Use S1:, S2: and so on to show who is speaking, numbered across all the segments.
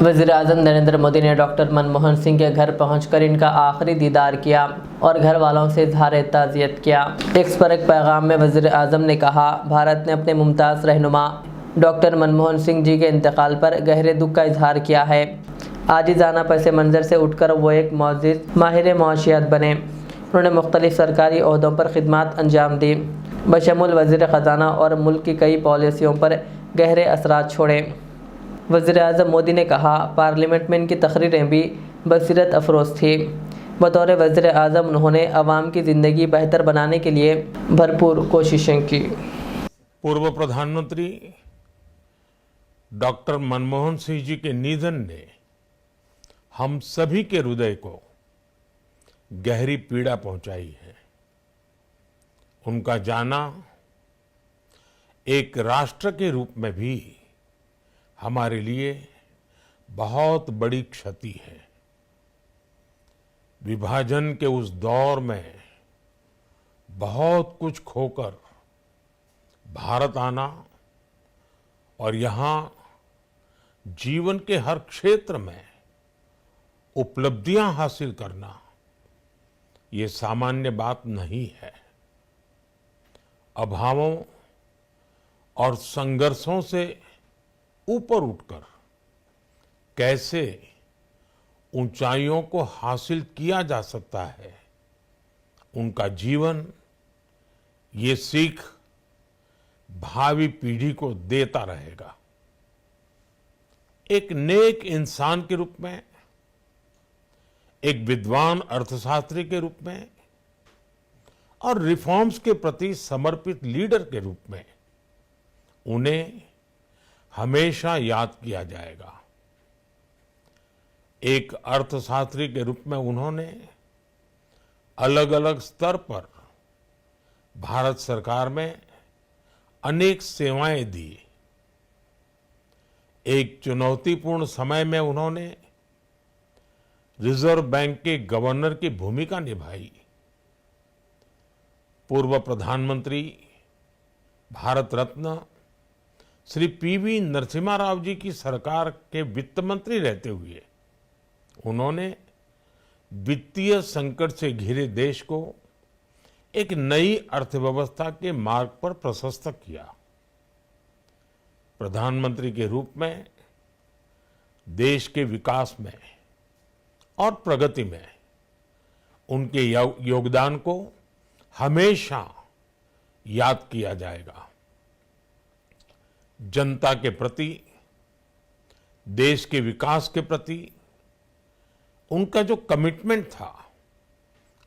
S1: वज़ीर-ए-आज़म नरेंद्र मोदी ने डॉक्टर मनमोहन सिंह के घर पहुंचकर इनका आखिरी दीदार किया और घर वालों से इज़हार ताज़ियत किया। एक पर पैगाम में वज़ीर-ए-आज़म ने कहा, भारत ने अपने मुमताज़ रहनुमा डॉक्टर मनमोहन सिंह जी के इंतकाल पर गहरे दुख का इजहार किया है। आजिज़ाना पस मंज़र से उठकर वो एक मोअज़्ज़िज़ माहिर मुआशियात बने। उन्होंने मुख्तलिफ़ सरकारी ओहदों पर खिदमात अंजाम दी, बशमुल वज़ीर ख़ज़ाना और मुल्क की कई पॉलिसियों पर गहरे असरात छोड़े। वज़ीर-ए-आज़म मोदी ने कहा, पार्लियामेंट में इनकी तकरीरें भी बसीरत अफरोज़ थी। बतौर वज़ीर-ए-आज़म उन्होंने अवाम की ज़िंदगी बेहतर बनाने के लिए भरपूर कोशिशें की।
S2: पूर्व प्रधानमंत्री डॉक्टर मनमोहन सिंह जी के निधन ने हम सभी के हृदय को गहरी पीड़ा पहुंचाई है। उनका जाना एक राष्ट्र के रूप में भी हमारे लिए बहुत बड़ी क्षति है। विभाजन के उस दौर में बहुत कुछ खोकर भारत आना और यहाँ जीवन के हर क्षेत्र में उपलब्धियां हासिल करना, ये सामान्य बात नहीं है। अभावों और संघर्षों से ऊपर उठकर कैसे ऊंचाइयों को हासिल किया जा सकता है, उनका जीवन ये सीख भावी पीढ़ी को देता रहेगा। एक नेक इंसान के रूप में, एक विद्वान अर्थशास्त्री के रूप में और रिफॉर्म्स के प्रति समर्पित लीडर के रूप में उन्हें हमेशा याद किया जाएगा। एक अर्थशास्त्री के रूप में उन्होंने अलग अलग स्तर पर भारत सरकार में अनेक सेवाएं दी। एक चुनौतीपूर्ण समय में उन्होंने रिजर्व बैंक के गवर्नर की भूमिका निभाई। पूर्व प्रधानमंत्री भारत रत्न श्री पीवी नरसिम्हा राव जी की सरकार के वित्त मंत्री रहते हुए उन्होंने वित्तीय संकट से घिरे देश को एक नई अर्थव्यवस्था के मार्ग पर प्रशस्त किया। प्रधानमंत्री के रूप में देश के विकास में और प्रगति में उनके योगदान को हमेशा याद किया जाएगा। जनता के प्रति, देश के विकास के प्रति उनका जो कमिटमेंट था,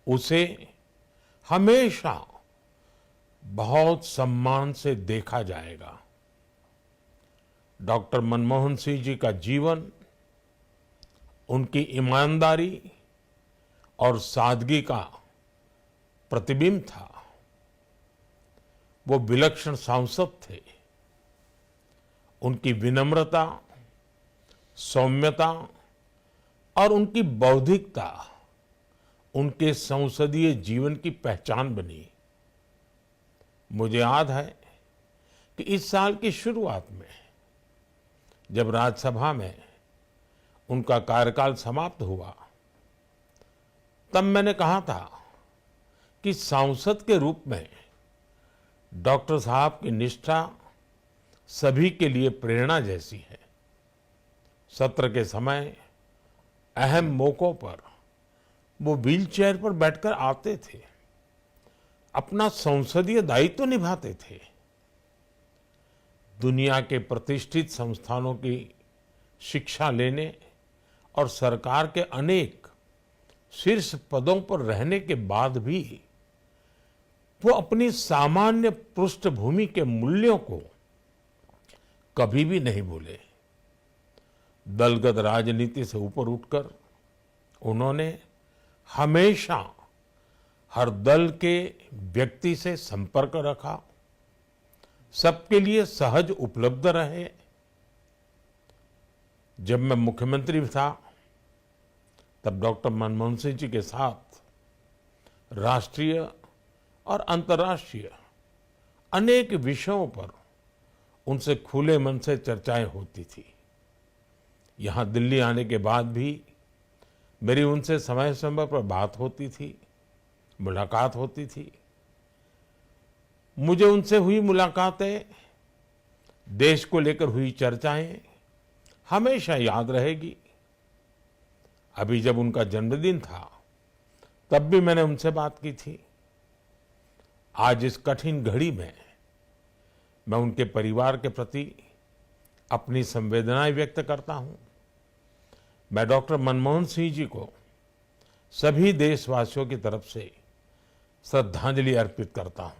S2: उसे हमेशा बहुत सम्मान से देखा जाएगा। डॉक्टर मनमोहन सिंह जी का जीवन उनकी ईमानदारी और सादगी का प्रतिबिंब था। वो विलक्षण सांसद थे। उनकी विनम्रता, सौम्यता और उनकी बौद्धिकता उनके संसदीय जीवन की पहचान बनी। मुझे याद है कि इस साल की शुरुआत में जब राज्यसभा में उनका कार्यकाल समाप्त हुआ, तब मैंने कहा था कि सांसद के रूप में डॉक्टर साहब की निष्ठा सभी के लिए प्रेरणा जैसी है। सत्र के समय अहम मौकों पर वो व्हीलचेयर पर बैठकर आते थे, अपना संसदीय दायित्व निभाते थे। दुनिया के प्रतिष्ठित संस्थानों की शिक्षा लेने और सरकार के अनेक शीर्ष पदों पर रहने के बाद भी वो अपनी सामान्य पृष्ठभूमि के मूल्यों को कभी भी नहीं भूले। दलगत राजनीति से ऊपर उठकर उन्होंने हमेशा हर दल के व्यक्ति से संपर्क रखा, सबके लिए सहज उपलब्ध रहे। जब मैं मुख्यमंत्री था, तब डॉक्टर मनमोहन सिंह जी के साथ राष्ट्रीय और अंतर्राष्ट्रीय अनेक विषयों पर उनसे खुले मन से चर्चाएं होती थी। यहाँ दिल्ली आने के बाद भी मेरी उनसे समय समय पर बात होती थी, मुलाकात होती थी। मुझे उनसे हुई मुलाकातें, देश को लेकर हुई चर्चाएं हमेशा याद रहेगी। अभी जब उनका जन्मदिन था तब भी मैंने उनसे बात की थी। आज इस कठिन घड़ी में मैं उनके परिवार के प्रति अपनी संवेदनाएं व्यक्त करता हूं। मैं डॉक्टर मनमोहन सिंह जी को सभी देशवासियों की तरफ से श्रद्धांजलि अर्पित करता हूं।